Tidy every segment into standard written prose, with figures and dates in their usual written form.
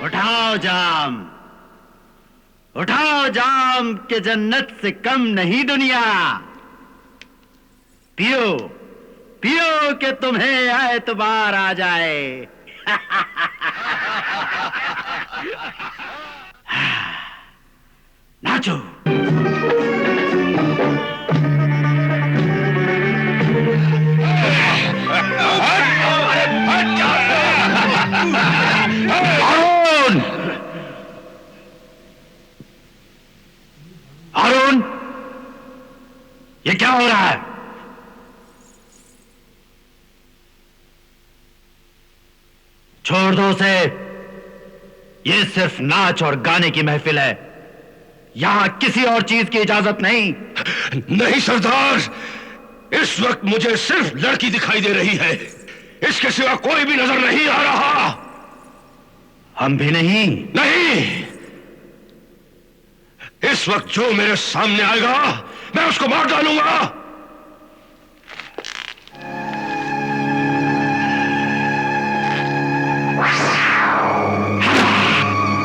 उठाओ जाम, उठाओ जाम के जन्नत से कम नहीं दुनिया। पियो पियो कि तुम्हें एतबार आ जाए। नाचो। अरुण, अरुण, ये क्या हो रहा है? छोड़ दो उसे। ये सिर्फ नाच और गाने की महफिल है, यहां किसी और चीज की इजाजत नहीं। नहीं सरदार, इस वक्त मुझे सिर्फ लड़की दिखाई दे रही है, इसके सिवा कोई भी नजर नहीं आ रहा। हम भी नहीं। नहीं, इस वक्त जो मेरे सामने आएगा मैं उसको मार डालूंगा।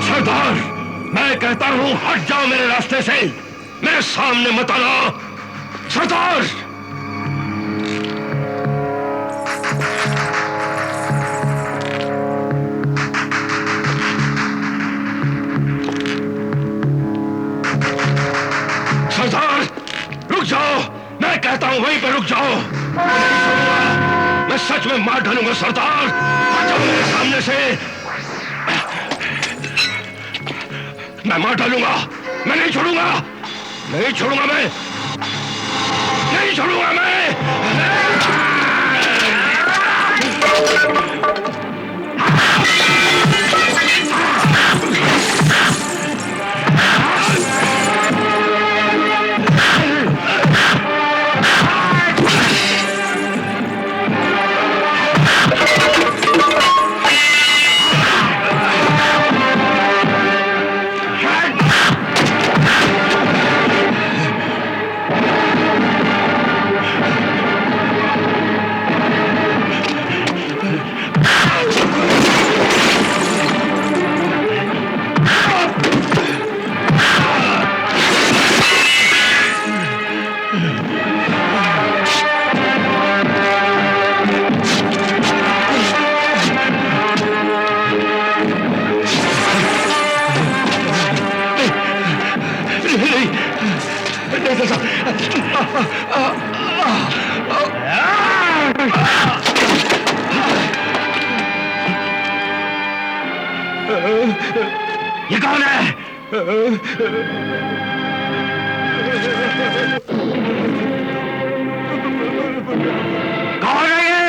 सरदार, मैं कहता हूं हट जाओ मेरे रास्ते से, मेरे सामने मत आना। सरदार, सरदार रुक जाओ, मैं कहता हूं वहीं पे रुक जाओ। मैं सच में मार डालूंगा सरदार, हट जाओ मेरे सामने से। मैं मार डालूंगा, मैं नहीं छोड़ूंगा, नहीं छोड़ूंगा, मैं नहीं छोड़ूंगा, मैं। ये कौन है? कौन है ये?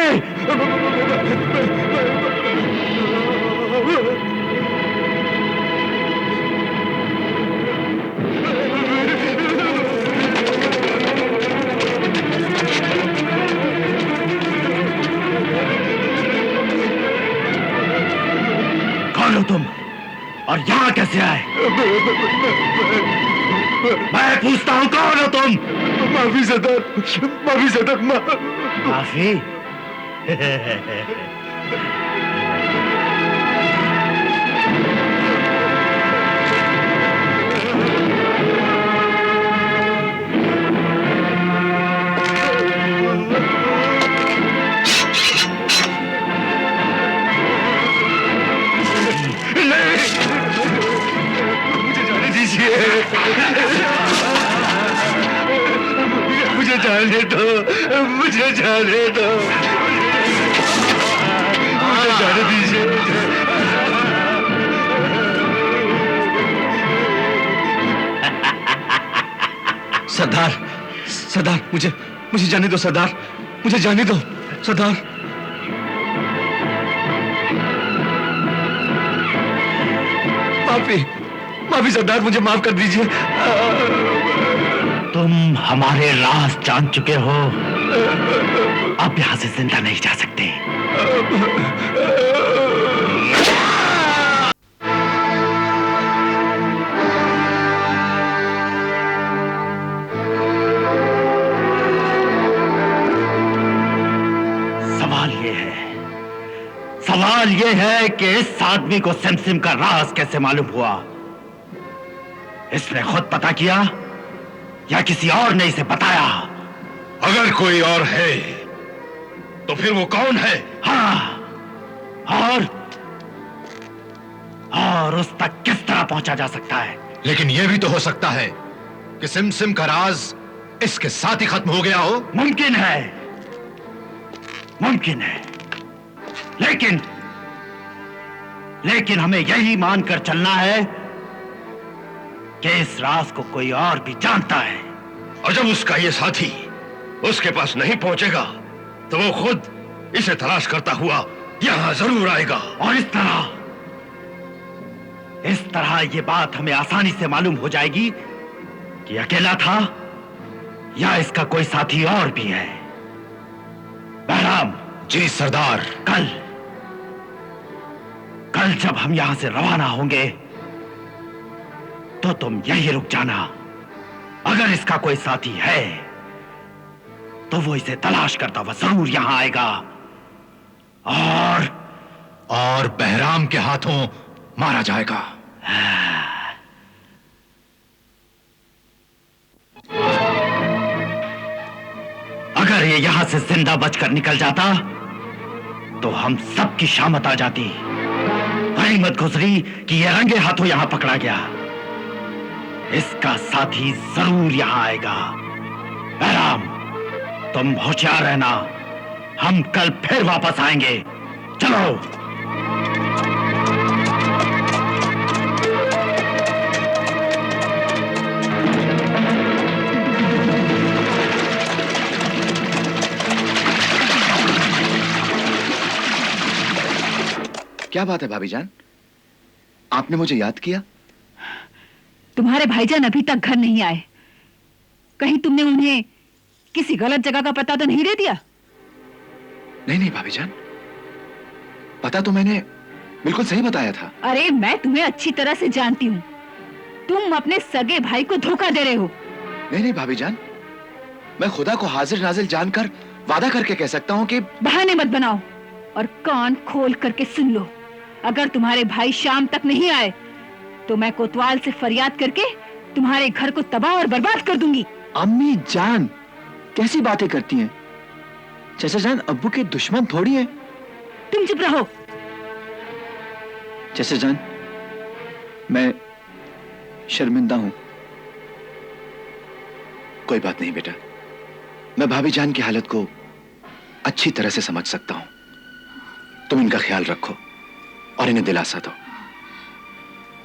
कौन हो तुम और यहां कैसे आए? मैं पूछता हूं कौन हो तुम? माफी सरदार, माफी सरदार, माफी? मुझे जाने दो, मुझे जाने दो, मुझे जाने दीजिए। सरदार, सरदार, मुझे जाने दो सरदार, मुझे जाने दो सरदार। माफी सरदार, मुझे माफ कर दीजिए। तुम हमारे राज जान चुके हो, अब यहां से जिंदा नहीं जा सकते। सवाल यह है कि इस आदमी को सिमसिम का राज कैसे मालूम हुआ? इसने खुद पता किया या किसी और ने इसे बताया? अगर कोई और है तो फिर वो कौन है? हाँ, और उस तक किस तरह पहुंचा जा सकता है? लेकिन यह भी तो हो सकता है कि सिमसिम का राज इसके साथ ही खत्म हो गया हो। मुमकिन है, मुमकिन है, लेकिन हमें यही मानकर चलना है कि इस राज को कोई और भी जानता है। और जब उसका ये साथी उसके पास नहीं पहुंचेगा तो वो खुद इसे तलाश करता हुआ यहां जरूर आएगा। और इस तरह ये बात हमें आसानी से मालूम हो जाएगी कि अकेला था या इसका कोई साथी और भी है। बहराम। जी सरदार। कल जब हम यहां से रवाना होंगे तो तुम यहीं रुक जाना। अगर इसका कोई साथी है तो वो इसे तलाश करता हुआ जरूर यहां आएगा और बहराम के हाथों मारा जाएगा। अगर ये यहां से जिंदा बचकर निकल जाता तो हम सबकी शामत आ जाती। गनीमत गुजरी कि ये रंगे हाथों यहां पकड़ा गया। इसका साथी जरूर यहां आएगा। बहराम, तुम होशियार रहना। हम कल फिर वापस आएंगे। चलो। क्या बात है भाभी जान, आपने मुझे याद किया? तुम्हारे भाईजान अभी तक घर नहीं आए। कहीं तुमने उन्हें किसी गलत जगह का पता तो नहीं दे दिया? नहीं भाभी जान, पता तो मैंने बिल्कुल सही बताया था। अरे मैं तुम्हें अच्छी तरह से जानती हूँ। तुम अपने सगे भाई को धोखा दे रहे हो। नहीं भाभी जान, मैं खुदा को हाजिर नाजिर जानकर वादा करके कह सकता हूँ कि बहाने मत बनाओ और कान खोल करके सुन लो। अगर तुम्हारे भाई शाम तक नहीं आए तो मैं कोतवाल से फरियाद करके तुम्हारे घर को तबाह और बर्बाद कर दूंगी। अम्मी जान, कैसी बातें करती हैं? चाचा जान अब्बू के दुश्मन थोड़ी हैं। तुम चुप रहो। चाचा जान, मैं शर्मिंदा हूं। कोई बात नहीं बेटा, मैं भाभी जान की हालत को अच्छी तरह से समझ सकता हूं। तुम इनका ख्याल रखो और इन्हें दिलासा दो।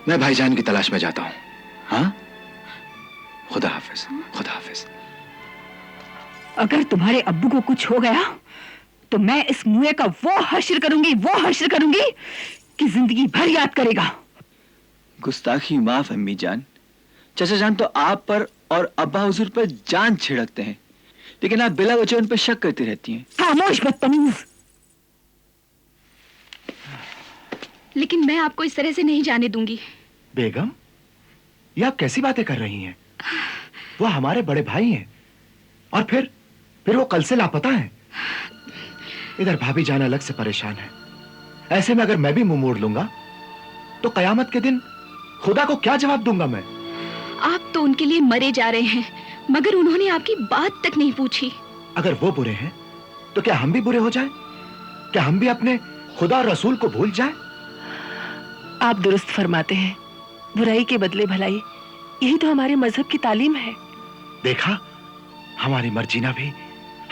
मैं भाईजान की तलाश में जाता हूं। हाँ, खुदा हाफिज। खुदा हाफिज। अगर तुम्हारे अब्बू को कुछ हो गया तो मैं इस मुए का वो हश्र करूंगी कि जिंदगी भर याद करेगा। गुस्ताखी माफ अम्मी जान। चाचा जान तो आप पर और अब्बा हुजूर पर जान छिड़कते हैं, लेकिन आप बिला वजह उन पर शक करती रहती हैं। खामोश बदतमीज। लेकिन मैं आपको इस तरह से नहीं जाने दूंगी। बेगम, ये आप कैसी बातें कर रही हैं? वो हमारे बड़े भाई हैं और फिर वो कल से लापता हैं। इधर भाभी जान अलग से परेशान है। ऐसे में अगर मैं भी मुंह मोड़ लूंगा तो कयामत के दिन खुदा को क्या जवाब दूंगा मैं? आप तो उनके लिए मरे जा रहे हैं, मगर उन्होंने आपकी बात तक नहीं पूछी। अगर वो बुरे हैं तो क्या हम भी बुरे हो जाएं? क्या हम भी अपने खुदा और रसूल को भूल जाएं? आप दुरुस्त फरमाते हैं, बुराई के बदले भलाई, यही तो हमारे मजहब की तालीम है। देखा, हमारी मर्जीना भी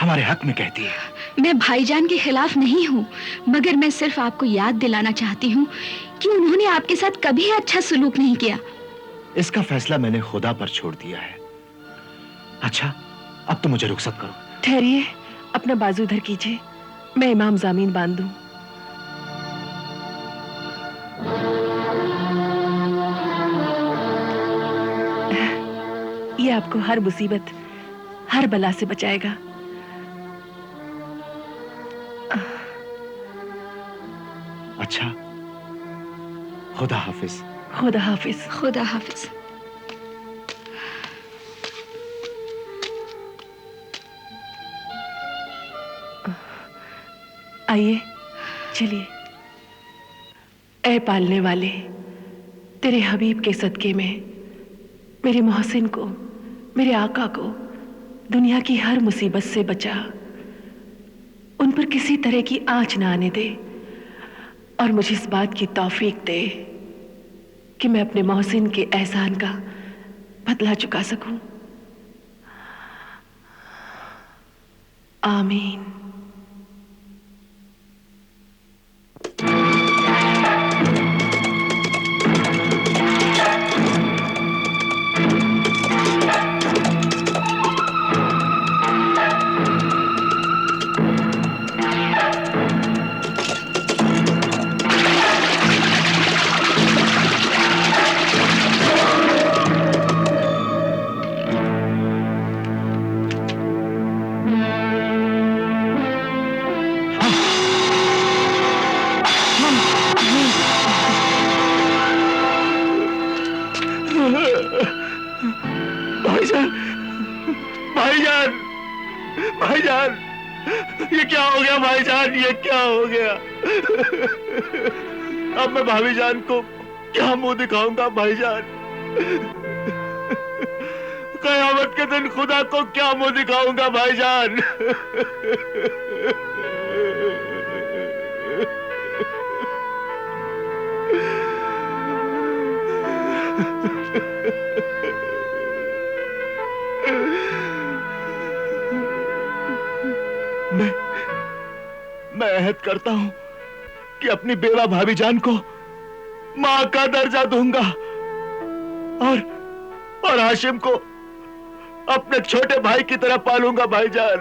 हमारे हक में कहती है। मैं भाईजान के खिलाफ नहीं हूँ, मगर मैं सिर्फ आपको याद दिलाना चाहती हूँ कि उन्होंने आपके साथ कभी अच्छा सलूक नहीं किया। इसका फैसला मैंने खुदा पर छोड़ दिया है। अच्छा, अब तो मुझे रुखसत करो। ठहरिए, अपना बाजू इधर कीजिए, मैं इमाम जामीन बांध दूं। ये आपको हर मुसीबत, हर बला से बचाएगा। अच्छा, खुदा हाफिज। खुदा हाफिज। खुदा हाफिज। आइए, चलिए। ऐ पालने वाले, तेरे हबीब के सदके में मेरे मोहसिन को, मेरे आका को दुनिया की हर मुसीबत से बचा, उन पर किसी तरह की आंच ना आने दे और मुझे इस बात की तौफीक दे कि मैं अपने मोहसिन के एहसान का बदला चुका सकूं। आमीन। भाईजान, भाईजान, भाईजान, ये क्या हो गया भाईजान, ये क्या हो गया? अब मैं भाभी जान को क्या मुंह दिखाऊंगा भाईजान? कयामत के दिन खुदा को क्या मुंह दिखाऊंगा भाईजान? मैं अहद करता हूं कि अपनी बेवा भाभी जान को मां का दर्जा दूंगा और हाशिम को अपने छोटे भाई की तरह पालूंगा भाईजान।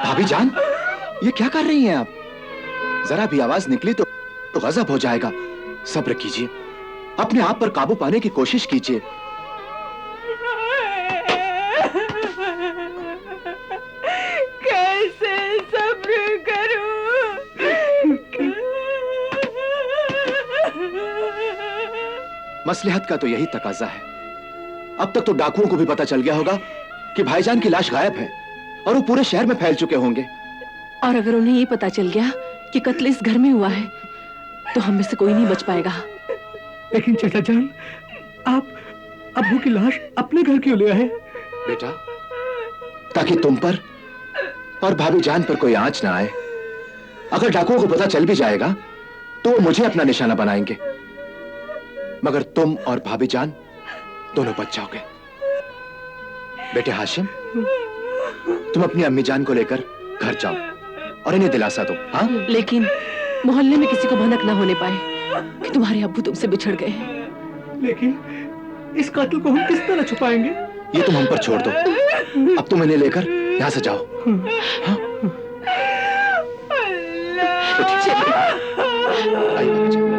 भाभी जान, ये क्या कर रही हैं आप? जरा भी आवाज निकली तो गजब हो जाएगा। सब्र कीजिए, अपने आप पर काबू पाने की कोशिश कीजिए। कैसे सब्र करूं? मसलहत का तो यही तकाजा है। अब तक तो डाकुओं को भी पता चल गया होगा कि भाईजान की लाश गायब है और वो पूरे शहर में फैल चुके होंगे। और अगर उन्हें ये पता चल गया कि कत्ल इस घर में हुआ है तो हम में से कोई नहीं बच पाएगा। लेकिन चाचा जान, आप अब्बू की लाश अपने घर क्यों ले आए? बेटा, ताकि तुम पर और भाभी जान पर कोई आंच ना आए। अगर डाकुओं को पता चल भी जाएगा तो वो मुझे अपना निशाना बनाएंगे, मगर तुम और भाभी जान दोनों बच जाओगे। बेटे हाशिम, तुम अपनी अम्मी जान को लेकर घर जाओ और इन्हें दिलासा दो। हाँ? लेकिन मोहल्ले में किसी को भनक ना होने पाए कि तुम्हारे अब्बू तुमसे बिछड़ गए हैं। लेकिन इस कातिल को हम किस तरह छुपाएंगे? ये तुम हम पर छोड़ दो। अब तुम इन्हें लेकर यहाँ से जाओ। हाँ? आइए भाभी जान।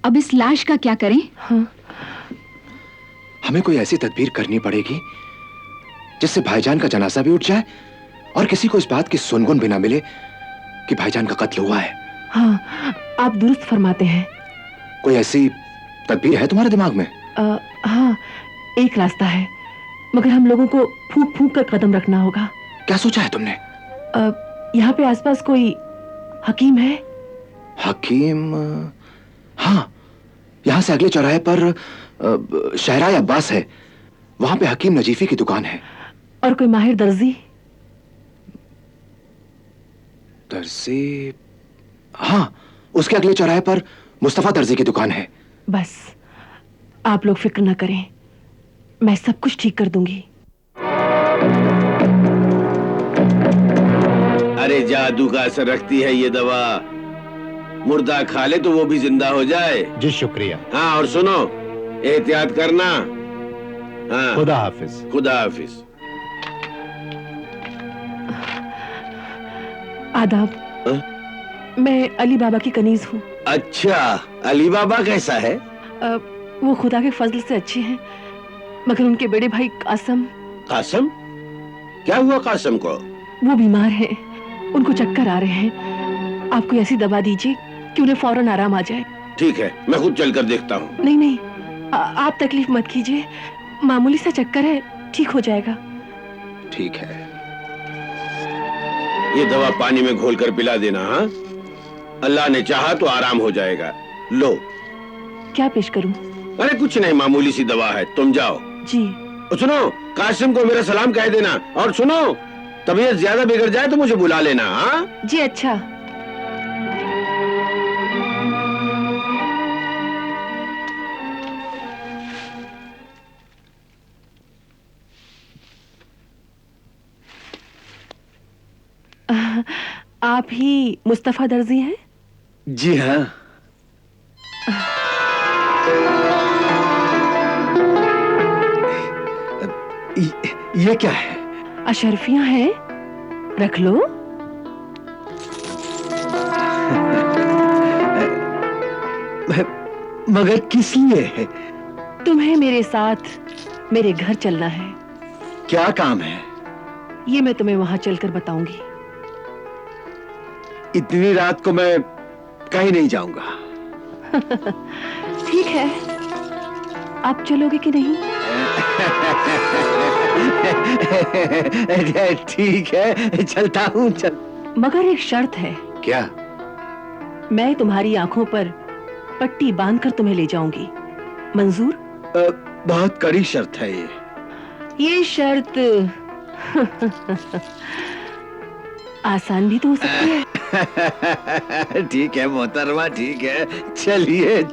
अब इस लाश का क्या करें? हमें कोई ऐसी तदबीर करनी पड़ेगी जिससे भाईजान का जनाजा भी उठ जाए और किसी को इस बात की सुनगुन भी ना मिले कि भाईजान का कत्ल हुआ है। हाँ, आप दुरुस्त फरमाते हैं। कोई ऐसी तदबीर है तुम्हारे दिमाग में? हाँ, एक रास्ता है, मगर हम लोगों को फूंक फूंक कर कदम रखना होगा। क्या सोचा है तुमने? यहाँ पे आसपास कोई हकीम है? हकीम? हाँ, यहाँ से अगले चौराहे पर शहराय अब्बास है, वहां पे हकीम नजीफी की दुकान है। और कोई माहिर दर्जी? दर्जी? हाँ, उसके अगले चौराहे पर मुस्तफा दर्जी की दुकान है। बस आप लोग फिक्र न करें, मैं सब कुछ ठीक कर दूंगी। अरे जादू का असर रखती है ये दवा। मुर्दा खा ले तो वो भी जिंदा हो जाए। जी शुक्रिया। हाँ, और सुनो, एहतियात करना। हाँ, खुदा हाफिज। खुदा हाफिज। आदाब। मैं अली बाबा की कनीज हूँ। अच्छा, अली बाबा कैसा है? वो खुदा के फजल से अच्छे हैं, मगर उनके बड़े भाई कासम। कासम? क्या हुआ कासम को? वो बीमार हैं, उनको चक्कर आ रहे हैं। आप कोई ऐसी दवा दीजिए कि उन्हें फौरन आराम आ जाए। ठीक है, मैं खुद चलकर देखता हूँ। नहीं नहीं, आप तकलीफ मत कीजिए, मामूली सा चक्कर है, ठीक हो जाएगा। ठीक है। ये दवा पानी में घोलकर पिला देना। हाँ, अल्लाह ने चाहा तो आराम हो जाएगा। लो। क्या पेश करूं? अरे कुछ नहीं, मामूली सी दवा है, तुम जाओ। जी। सुनो, कासिम को मेरा सलाम कह देना, और सुनो, तबीयत ज्यादा बिगड़ जाए तो मुझे बुला लेना। हाँ जी। अच्छा। आप ही मुस्तफा दर्जी हैं? जी हाँ। ये क्या है? अशरफियां हैं, रख लो। मगर किस लिए है? तुम्हें मेरे साथ मेरे घर चलना है। क्या काम है? ये मैं तुम्हें वहां चलकर बताऊंगी। इतनी रात को मैं कहीं नहीं जाऊंगा। ठीक है, आप चलोगे कि नहीं? ठीक है, चलता हूँ। चल। मगर एक शर्त है। क्या? मैं तुम्हारी आंखों पर पट्टी बांधकर तुम्हें ले जाऊंगी, मंजूर? बहुत कड़ी शर्त है ये। ये शर्त आसान भी तो हो सकती है। ठीक है मोहतरमा, ठीक है, चलिए।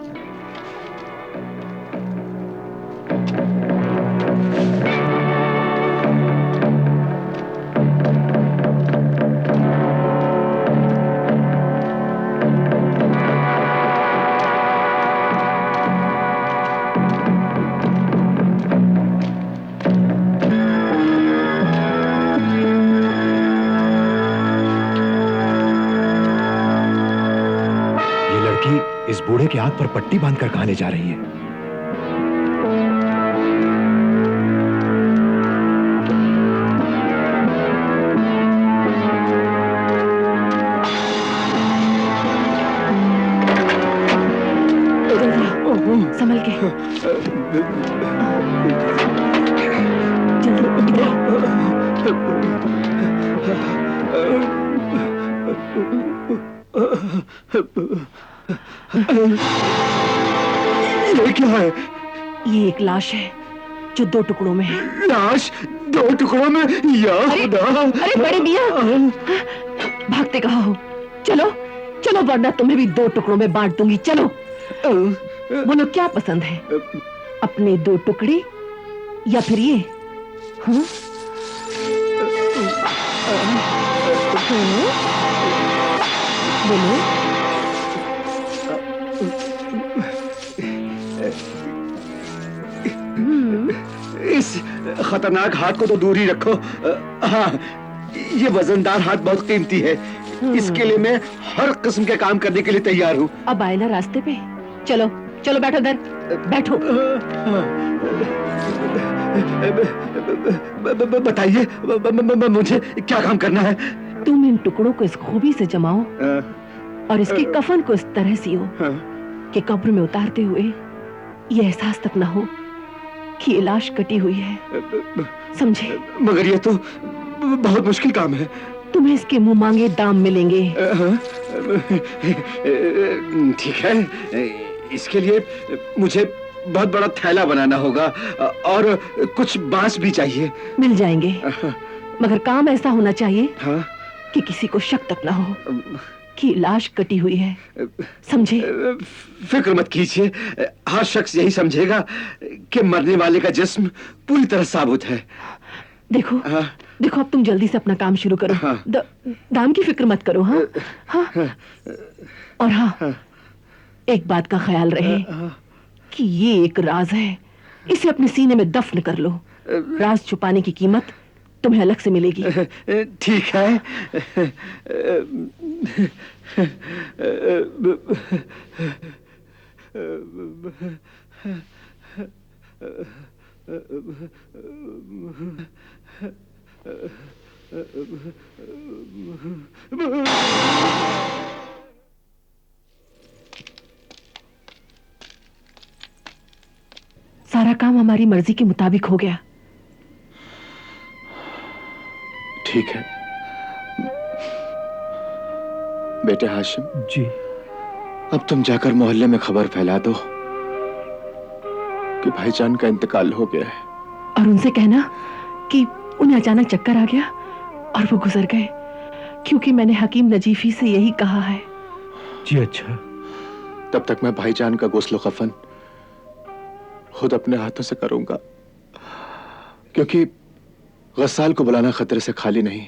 के आग पर पट्टी बांधकर कहां ले जा रही है? संभल के। जल्दी इधर ये क्या है? ये एक लाश है जो 2 टुकड़ों में है। लाश 2 टुकड़ों में? या खुदा! अरे बड़े मियां, भागते कहाँ हो? चलो चलो, वरना तुम्हें भी 2 टुकड़ों में बांट दूंगी। चलो बोलो, क्या पसंद है? अपने 2 टुकड़े या फिर ये? हाँ? बोलो। इस खतरनाक हाथ को तो दूर ही रखो। हाँ, ये वजनदार हाथ बहुत कीमती है। इसके लिए मैं हर किस्म के काम करने के लिए तैयार हूँ। अब आए ना रास्ते पे। चलो चलो, बैठो इधर, बैठो। बताइए, मुझे क्या काम करना है? तुम इन टुकड़ों को इस खूबी से जमाओ और इसके कफन को इस तरह सियो कि कब्र में उतारते हुए ये एहसास तक ना हो कि ये लाश कटी हुई है। समझे? मगर ये तो बहुत मुश्किल काम है। तुम्हें इसके मुंह मांगे दाम मिलेंगे। ठीक है, इसके लिए मुझे बहुत बड़ा थैला बनाना होगा और कुछ बांस भी चाहिए। मिल जाएंगे, मगर काम ऐसा होना चाहिए हाँ? कि किसी को शक तक ना हो कि लाश कटी हुई है। समझे? फिक्र मत कीजिए, हर शख्स यही समझेगा कि मरने वाले का जिस्म पूरी तरह साबुत है। देखो हाँ? देखो, अब तुम जल्दी से अपना काम शुरू करो। हाँ। दाम की फिक्र मत करो। हाँ हाँ। और हाँ, एक बात का ख्याल रहे कि ये एक राज है, इसे अपने सीने में दफन कर लो। राज छुपाने की कीमत तुम्हें अलग से मिलेगी। ठीक है। सारा काम हमारी मर्जी के मुताबिक हो गया। ठीक है बेटे हाशिम जी। अब तुम जाकर मोहल्ले में खबर फैला दो कि भाईजान का इंतकाल हो गया है। और उनसे कहना कि उन्हें अचानक चक्कर आ गया और वो गुजर गए, क्योंकि मैंने हकीम नजीफी से यही कहा है। जी अच्छा। तब तक मैं भाईजान का गुस्ल कफन खुद अपने हाथों से करूंगा, क्योंकि गस्साल को बुलाना खतरे से खाली नहीं।